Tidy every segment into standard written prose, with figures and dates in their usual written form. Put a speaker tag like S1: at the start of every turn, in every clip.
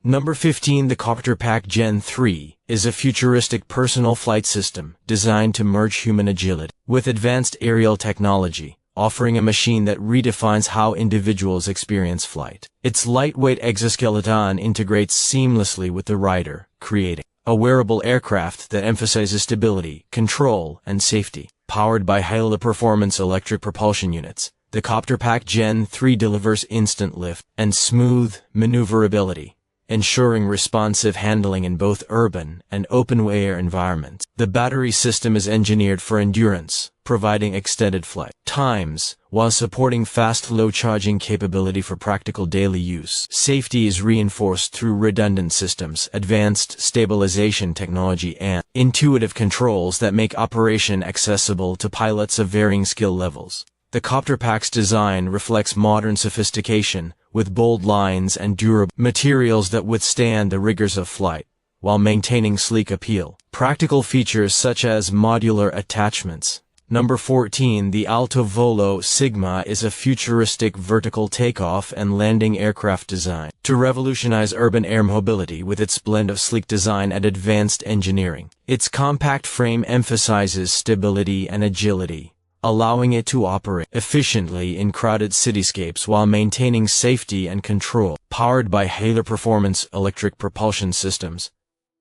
S1: Number 15. The CopterPack Gen 3 is a futuristic personal flight system designed to merge human agility with advanced aerial technology, offering a machine that redefines how individuals experience flight. Its lightweight exoskeleton integrates seamlessly with the rider, creating a wearable aircraft that emphasizes stability, control, and safety. Powered by high-performance electric propulsion units, the CopterPack Gen 3 delivers instant lift and smooth maneuverability, ensuring responsive handling in both urban and open-air environments. The battery system is engineered for endurance, providing extended flight times while supporting fast low-charging capability for practical daily use. Safety is reinforced through redundant systems, advanced stabilization technology, and intuitive controls that make operation accessible to pilots of varying skill levels. The CopterPack's design reflects modern sophistication, with bold lines and durable materials that withstand the rigors of flight, while maintaining sleek appeal. Practical features such as modular attachments. Number 14. The AltoVolo Sigma is a futuristic vertical takeoff and landing aircraft designed to revolutionize urban air mobility with its blend of sleek design and advanced engineering. Its compact frame emphasizes stability and agility, allowing it to operate efficiently in crowded cityscapes while maintaining safety and control. Powered by high-performance electric propulsion systems,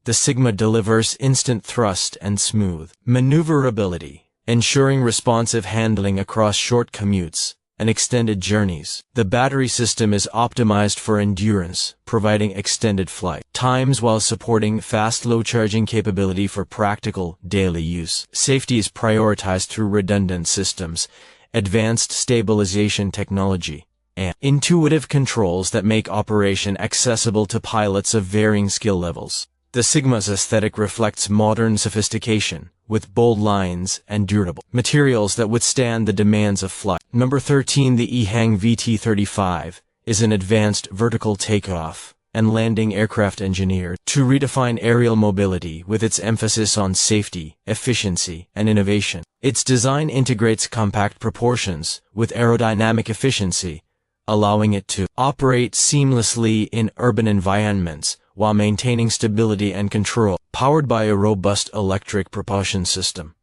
S1: the Sigma delivers instant thrust and smooth maneuverability, ensuring responsive handling across short commutes and extended journeys. The battery system is optimized for endurance, providing extended flight times while supporting fast low-charging capability for practical daily use. Safety is prioritized through redundant systems, advanced stabilization technology, and intuitive controls that make operation accessible to pilots of varying skill levels. The Sigma's aesthetic reflects modern sophistication, with bold lines and durable materials that withstand the demands of flight. Number 13. The EHang VT35 is an advanced vertical takeoff and landing aircraft engineered to redefine aerial mobility with its emphasis on safety, efficiency, and innovation. Its design integrates compact proportions with aerodynamic efficiency, allowing it to operate seamlessly in urban environments while maintaining stability and control. Powered by a robust electric propulsion system,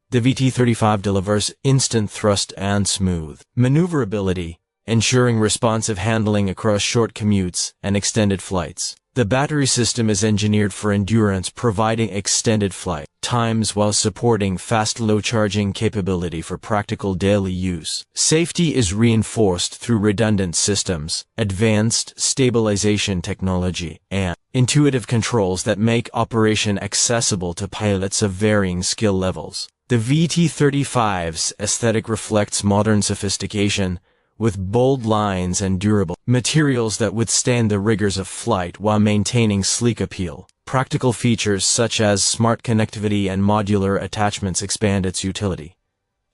S1: the VT35 delivers instant thrust and smooth maneuverability, ensuring responsive handling across short commutes and extended flights. The battery system is engineered for endurance, providing extended flight times while supporting fast low-charging capability for practical daily use. Safety is reinforced through redundant systems, advanced stabilization technology, and intuitive controls that make operation accessible to pilots of varying skill levels. The VT35's aesthetic reflects modern sophistication, with bold lines and durable materials that withstand the rigors of flight while maintaining sleek appeal. Practical features such as smart connectivity and modular attachments expand its utility,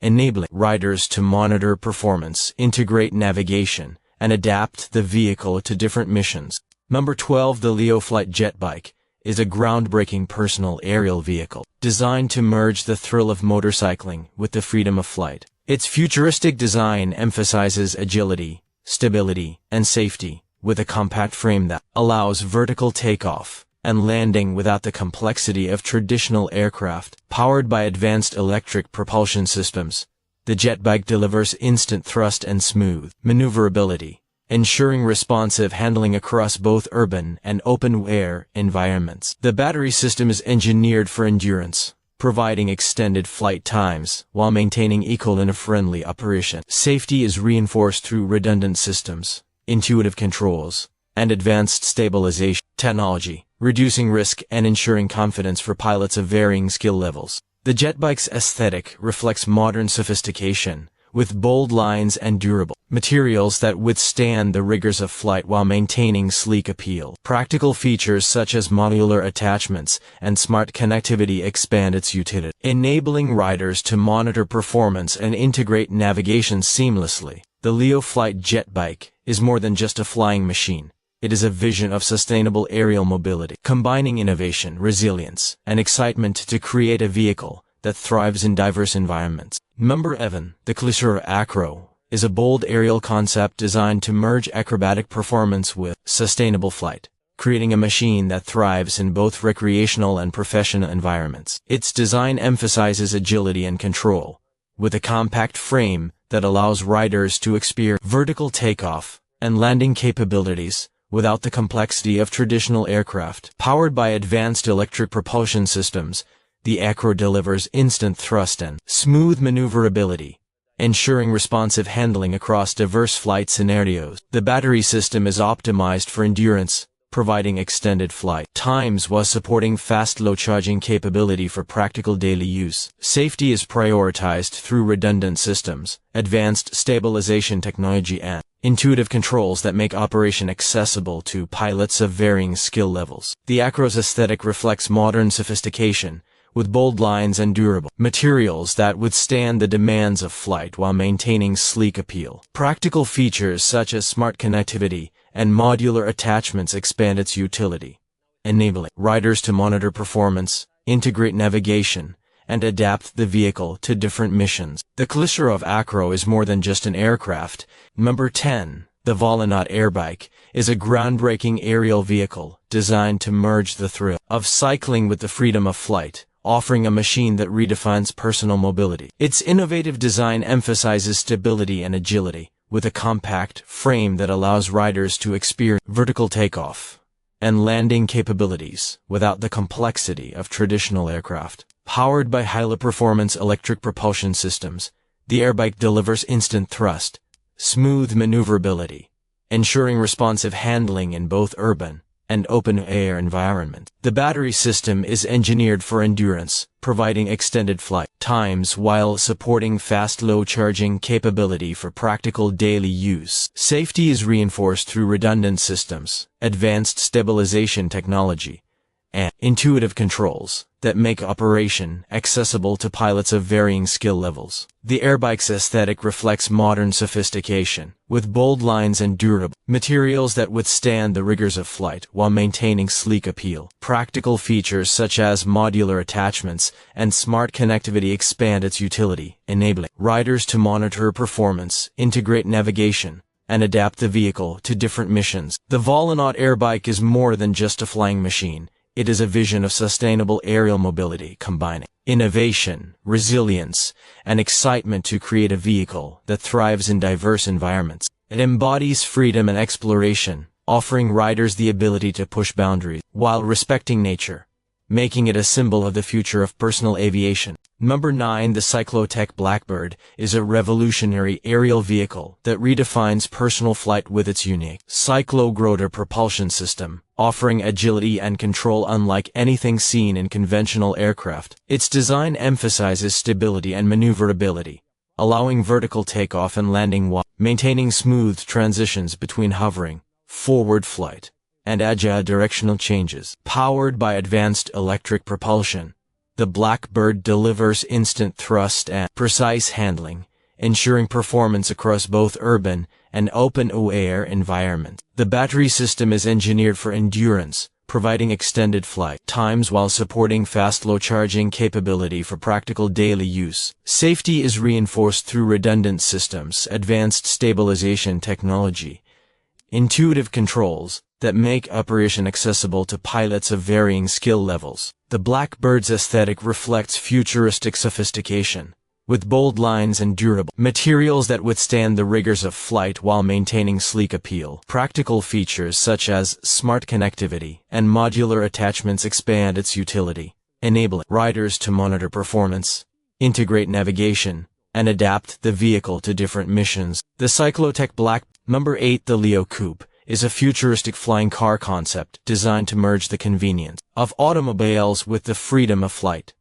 S1: enabling riders to monitor performance, integrate navigation, and adapt the vehicle to different missions. Number 12. The Flight JetBike is a groundbreaking personal aerial vehicle designed to merge the thrill of motorcycling with the freedom of flight. Its futuristic design emphasizes agility, stability, and safety, with a compact frame that allows vertical takeoff and landing without the complexity of traditional aircraft. Powered by advanced electric propulsion systems, the jetbike delivers instant thrust and smooth maneuverability, ensuring responsive handling across both urban and open-air environments. The battery system is engineered for endurance, providing extended flight times while maintaining eco-friendly operation. Safety is reinforced through redundant systems, intuitive controls, and advanced stabilization technology, reducing risk and ensuring confidence for pilots of varying skill levels. The jetbike's aesthetic reflects modern sophistication, with bold lines and durable materials that withstand the rigors of flight while maintaining sleek appeal. Practical features such as modular attachments and smart connectivity expand its utility, enabling riders to monitor performance and integrate navigation seamlessly. The Flight JetBike is more than just a flying machine. It is a vision of sustainable aerial mobility, combining innovation, resilience, and excitement to create a vehicle that thrives in diverse environments. Number 11. The Klissarov Acro is a bold aerial concept designed to merge acrobatic performance with sustainable flight. creating a machine that thrives in both recreational and professional environments. Its design emphasizes agility and control, with a compact frame that allows riders to experience vertical takeoff and landing capabilities without the complexity of traditional aircraft. Powered by advanced electric propulsion systems, the Acro delivers instant thrust and smooth maneuverability, ensuring responsive handling across diverse flight scenarios. The battery system is optimized for endurance, providing extended flight times while supporting fast low charging capability for practical daily use. Safety is prioritized through redundant systems, advanced stabilization technology and intuitive controls that make operation accessible to pilots of varying skill levels. The Acro's aesthetic reflects modern sophistication, with bold lines and durable materials that withstand the demands of flight while maintaining sleek appeal. Practical features such as smart connectivity and modular attachments expand its utility, enabling riders to monitor performance, integrate navigation, and adapt the vehicle to different missions. The Klissarov Acro is more than just an aircraft. Number 10. The Volonaut Airbike is a groundbreaking aerial vehicle designed to merge the thrill of cycling with the freedom of flight, offering a machine that redefines personal mobility. Its innovative design emphasizes stability and agility, with a compact frame that allows riders to experience vertical takeoff and landing capabilities without the complexity of traditional aircraft. Powered by high-performance electric propulsion systems, the Airbike delivers instant thrust, smooth maneuverability, ensuring responsive handling in both urban and open-air environment. The battery system is engineered for endurance, providing extended flight times while supporting fast low-charging capability for practical daily use. Safety is reinforced through redundant systems, advanced stabilization technology, and intuitive controls that make operation accessible to pilots of varying skill levels. The Airbike's aesthetic reflects modern sophistication, with bold lines and durable materials that withstand the rigors of flight while maintaining sleek appeal. Practical features such as modular attachments and smart connectivity expand its utility, enabling riders to monitor performance, integrate navigation, and adapt the vehicle to different missions. The Volonaut Airbike is more than just a flying machine. It is a vision of sustainable aerial mobility, combining innovation, resilience, and excitement to create a vehicle that thrives in diverse environments. It embodies freedom and exploration, offering riders the ability to push boundaries while respecting nature, making it a symbol of the future of personal aviation. Number 9. The CycloTech BlackBird is a revolutionary aerial vehicle that redefines personal flight with its unique cyclo-grotor propulsion system, offering agility and control unlike anything seen in conventional aircraft. Its design emphasizes stability and maneuverability, allowing vertical takeoff and landing while maintaining smooth transitions between hovering, forward flight, and agile directional changes. Powered by advanced electric propulsion, the BlackBird delivers instant thrust and precise handling, ensuring performance across both urban and open-air environments. The battery system is engineered for endurance, providing extended flight times while supporting fast low-charging capability for practical daily use. Safety is reinforced through redundant systems, advanced stabilization technology, intuitive controls that make operation accessible to pilots of varying skill levels. The BlackBird's aesthetic reflects futuristic sophistication, with bold lines and durable materials that withstand the rigors of flight while maintaining sleek appeal. Practical features such as smart connectivity and modular attachments expand its utility, enabling riders to monitor performance, integrate navigation, and adapt the vehicle to different missions. The CycloTech BlackBird. Number 8. The Leo Coupe is a futuristic flying car concept designed to merge the convenience of automobiles with the freedom of flight,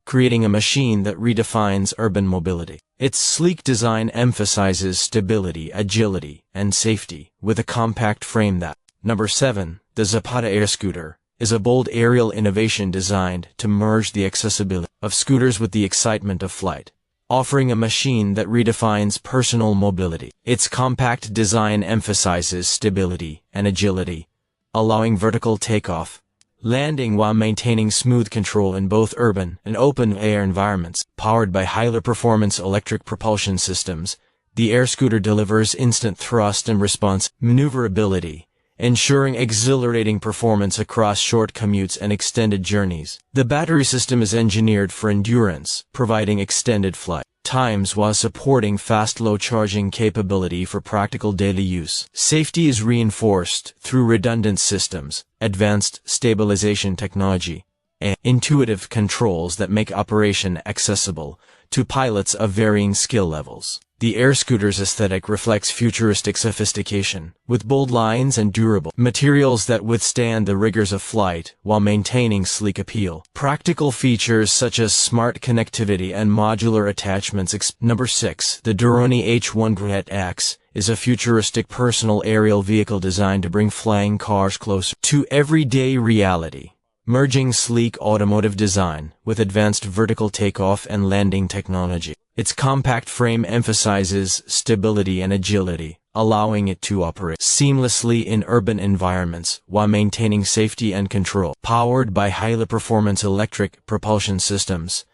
S1: creating a machine that redefines urban mobility. Its sleek design emphasizes stability, agility, and safety, with a compact frame that. Number 7. The ZAPATA Airscooter is a bold aerial innovation designed to merge the accessibility of scooters with the excitement of flight, offering a machine that redefines personal mobility. Its compact design emphasizes stability and agility, allowing vertical takeoff, landing while maintaining smooth control in both urban and open-air environments. Powered by high-performance electric propulsion systems, the Airscooter delivers instant thrust and response maneuverability, ensuring exhilarating performance across short commutes and extended journeys. The battery system is engineered for endurance, providing extended flight times while supporting fast low charging capability for practical daily use. Safety is reinforced through redundant systems, advanced stabilization technology, and intuitive controls that make operation accessible to pilots of varying skill levels. The Airscooter's aesthetic reflects futuristic sophistication, with bold lines and durable materials that withstand the rigors of flight while maintaining sleek appeal. Practical features such as smart connectivity and modular attachments. Number 6. The Doroni H1-X is a futuristic personal aerial vehicle designed to bring flying cars closer to everyday reality. Merging sleek automotive design with advanced vertical takeoff and landing technology. Its compact frame emphasizes stability and agility, allowing it to operate seamlessly in urban environments while maintaining safety and control. Powered by highly performance electric propulsion systems,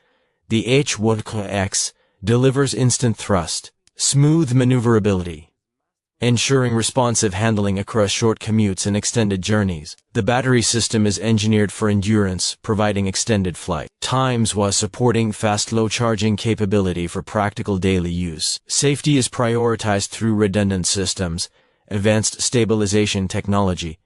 S1: the H1-X delivers instant thrust, smooth maneuverability, ensuring responsive handling across short commutes and extended journeys. The battery system is engineered for endurance, providing extended flight times while supporting fast low charging capability for practical daily use. Safety is prioritized through redundant systems, advanced stabilization technology,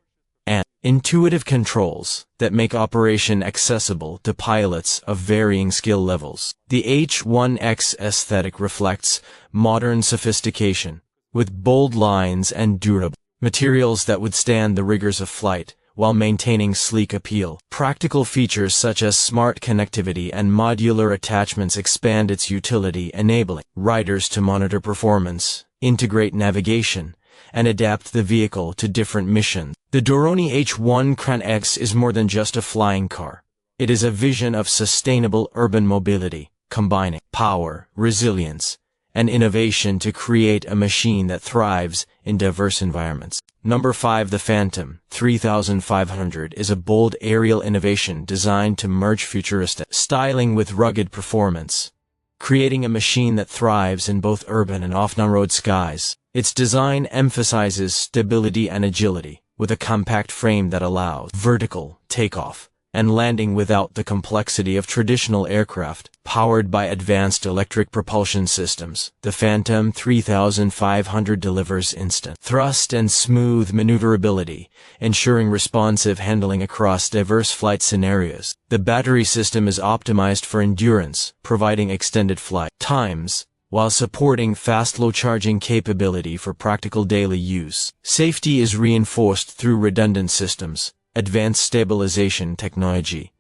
S1: and intuitive controls that make operation accessible to pilots of varying skill levels. The H1-X aesthetic reflects modern sophistication, with bold lines and durable materials that withstand the rigors of flight while maintaining sleek appeal. Practical features such as smart connectivity and modular attachments expand its utility, enabling riders to monitor performance, integrate navigation, and adapt the vehicle to different missions. The Doroni H1-X is more than just a flying car. It is a vision of sustainable urban mobility, combining power, resilience, and innovation to create a machine that thrives in diverse environments. Number 5. The Phantom 3500 is a bold aerial innovation designed to merge futuristic styling with rugged performance, creating a machine that thrives in both urban and off-road skies. Its design emphasizes stability and agility, with a compact frame that allows vertical takeoff and landing without the complexity of traditional aircraft. Powered by advanced electric propulsion systems, the Phantom 3500 delivers instant thrust and smooth maneuverability, ensuring responsive handling across diverse flight scenarios. The battery system is optimized for endurance, providing extended flight times while supporting fast low charging capability for practical daily use. Safety is reinforced through redundant systems, advanced stabilization technology,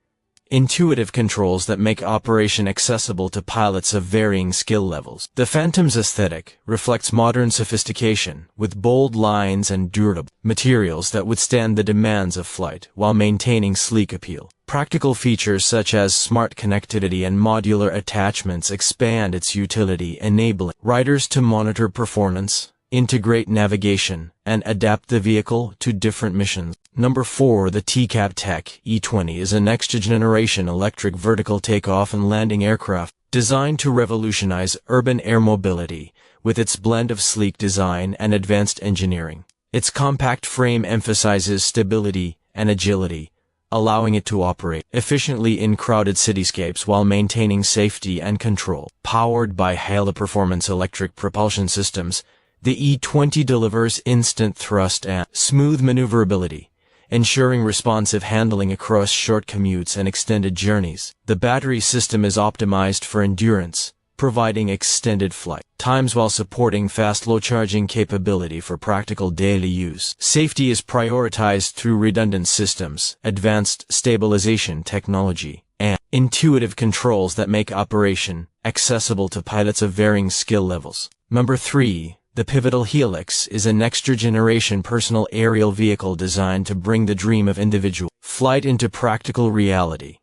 S1: intuitive controls that make operation accessible to pilots of varying skill levels. The Phantom's aesthetic reflects modern sophistication, with bold lines and durable materials that withstand the demands of flight while maintaining sleek appeal. Practical features such as smart connectivity and modular attachments expand its utility, enabling riders to monitor performance, integrate navigation, and adapt the vehicle to different missions. Number 4. The TCab Tech E20 is a next-generation electric vertical takeoff and landing aircraft designed to revolutionize urban air mobility with its blend of sleek design and advanced engineering. Its compact frame emphasizes stability and agility, allowing it to operate efficiently in crowded cityscapes while maintaining safety and control. Powered by high-performance electric propulsion systems, the E20 delivers instant thrust and smooth maneuverability, ensuring responsive handling across short commutes and extended journeys. The battery system is optimized for endurance, providing extended flight times while supporting fast low charging capability for practical daily use. Safety is prioritized through redundant systems, advanced stabilization technology, and intuitive controls that make operation accessible to pilots of varying skill levels. Number 3. The pivotal Helix is a next-generation personal aerial vehicle designed to bring the dream of individual flight into practical reality,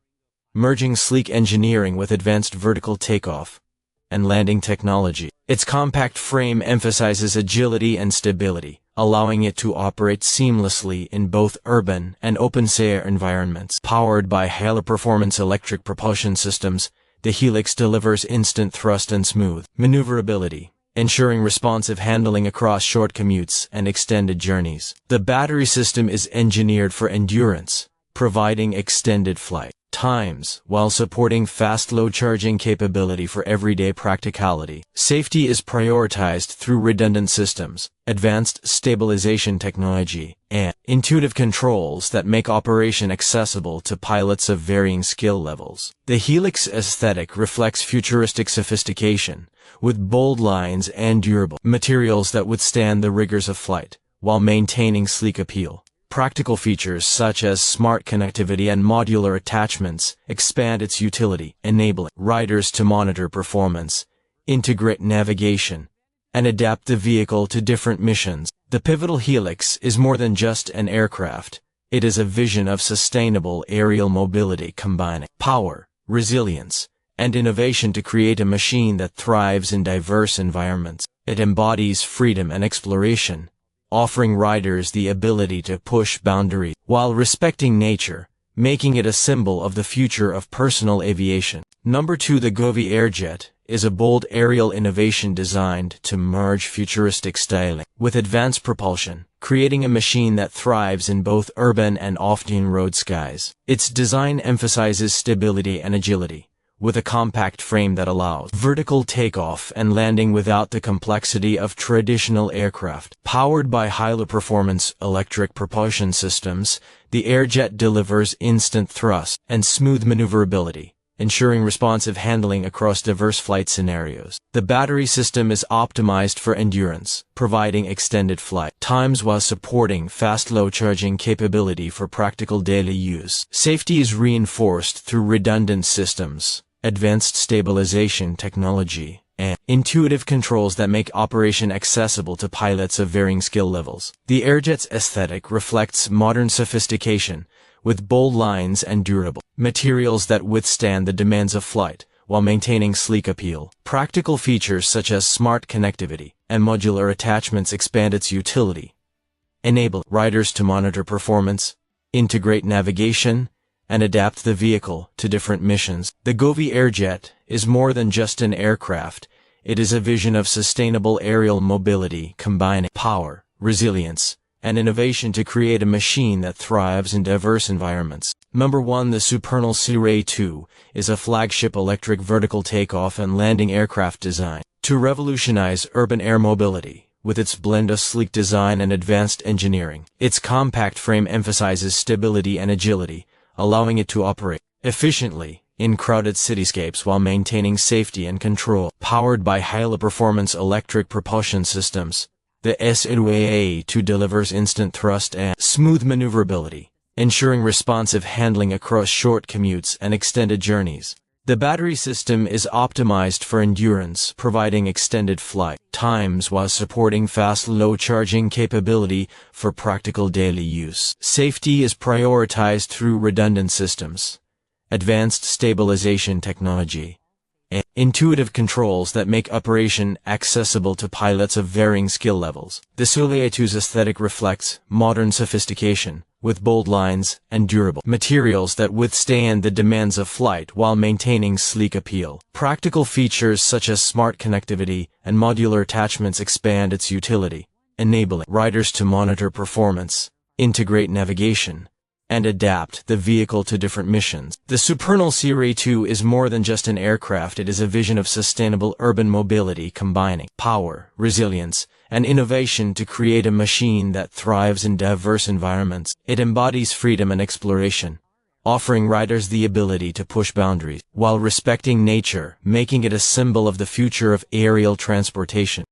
S1: merging sleek engineering with advanced vertical takeoff and landing technology. Its compact frame emphasizes agility and stability, allowing it to operate seamlessly in both urban and open-air environments. Powered by high-performance electric propulsion systems, the Helix delivers instant thrust and smooth maneuverability, ensuring responsive handling across short commutes and extended journeys. The battery system is engineered for endurance, providing extended flight times while supporting fast low charging capability for everyday practicality. Safety is prioritized through redundant systems, advanced stabilization technology, and intuitive controls that make operation accessible to pilots of varying skill levels. The Helix aesthetic reflects futuristic sophistication, with bold lines and durable materials that withstand the rigors of flight, while maintaining sleek appeal. Practical features such as smart connectivity and modular attachments expand its utility, enabling riders to monitor performance, integrate navigation, and adapt the vehicle to different missions. The pivotal Helix is more than just an aircraft. It is a vision of sustainable aerial mobility combining power, resilience, and innovation to create a machine that thrives in diverse environments. It embodies freedom and exploration, offering riders the ability to push boundaries while respecting nature, making it a symbol of the future of personal aviation. Number 2. The Govy Airjet is a bold aerial innovation designed to merge futuristic styling with advanced propulsion, creating a machine that thrives in both urban and off-road skies. Its design emphasizes stability and agility, with a compact frame that allows vertical takeoff and landing without the complexity of traditional aircraft. Powered by high-performance electric propulsion systems, the Airjet delivers instant thrust and smooth maneuverability, ensuring responsive handling across diverse flight scenarios. The battery system is optimized for endurance, providing extended flight times while supporting fast low charging capability for practical daily use. Safety is reinforced through redundant systems, advanced stabilization technology, and intuitive controls that make operation accessible to pilots of varying skill levels. The Airjet's aesthetic reflects modern sophistication, with bold lines and durable materials that withstand the demands of flight, while maintaining sleek appeal. Practical features such as smart connectivity and modular attachments expand its utility, enable riders to monitor performance, integrate navigation, and adapt the vehicle to different missions. The Govy Airjet is more than just an aircraft. It is a vision of sustainable aerial mobility combining power, resilience, and innovation to create a machine that thrives in diverse environments. Number 1. The Supernal S-A2 is a flagship electric vertical takeoff and landing aircraft designed to revolutionize urban air mobility. With its blend of sleek design and advanced engineering, its compact frame emphasizes stability and agility, allowing it to operate efficiently in crowded cityscapes while maintaining safety and control. Powered by high-performance electric propulsion systems, the S-A2 delivers instant thrust and smooth maneuverability, ensuring responsive handling across short commutes and extended journeys. The battery system is optimized for endurance, providing extended flight times while supporting fast low charging capability for practical daily use. Safety is prioritized through redundant systems, advanced stabilization technology, and intuitive controls that make operation accessible to pilots of varying skill levels. The S-A2's aesthetic reflects modern sophistication, with bold lines and durable materials that withstand the demands of flight while maintaining sleek appeal. Practical features such as smart connectivity and modular attachments expand its utility, enabling riders to monitor performance, integrate navigation, and adapt the vehicle to different missions. The Supernal S-A2 is more than just an aircraft. It is a vision of sustainable urban mobility combining power, resilience, and innovation to create a machine that thrives in diverse environments. It embodies freedom and exploration, offering riders the ability to push boundaries while respecting nature, making it a symbol of the future of aerial transportation.